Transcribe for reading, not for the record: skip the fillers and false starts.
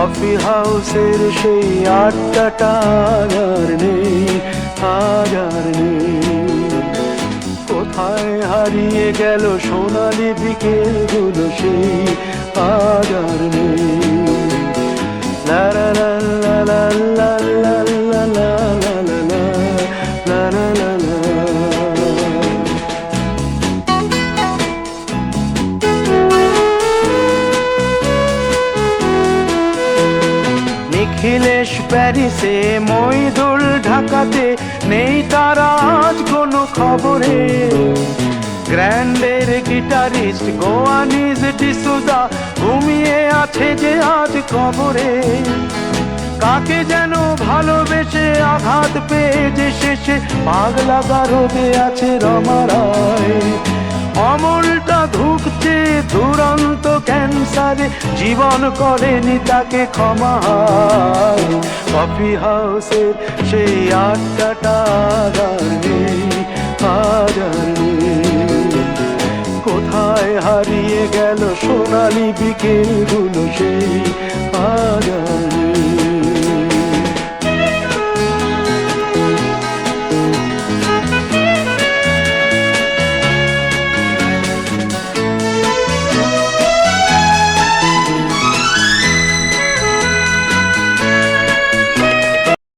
Coffee হাউসের সেই আড্ডাটা আর নেই, আজ আর নেই। কোথায় হারিয়ে গেল সোনালি বিকেলগুলো সেই আজ আর নেই। লা লা লা লা লা লা লা লা লা লা লা লা লা লা। নিখিলেশ প্যারিসে, মইদুল ঢাকাতে, নেই তারা আজ কোনো খবরে। গ্র্যান্ডের গিটারিস্ট গোয়ানিজ ডিসুজা ঘুমিয়ে আছে যে আজ কবরে। কাকে যেন ভালোবেসে আঘাত পেয়ে যে শেষে পাগলা গারদে আছে রমা রায়। অমলটা ধুকছে দুরন্ত ক্যান্সারে, জীবন করেনি তাকে ক্ষমা। কফি হাউসের সেই আড্ডাটা আর নেই, আজ আর নেই। কোথায় হারিয়ে গেল সোনালি বিকেলগুলো সেই আজ আর নেই।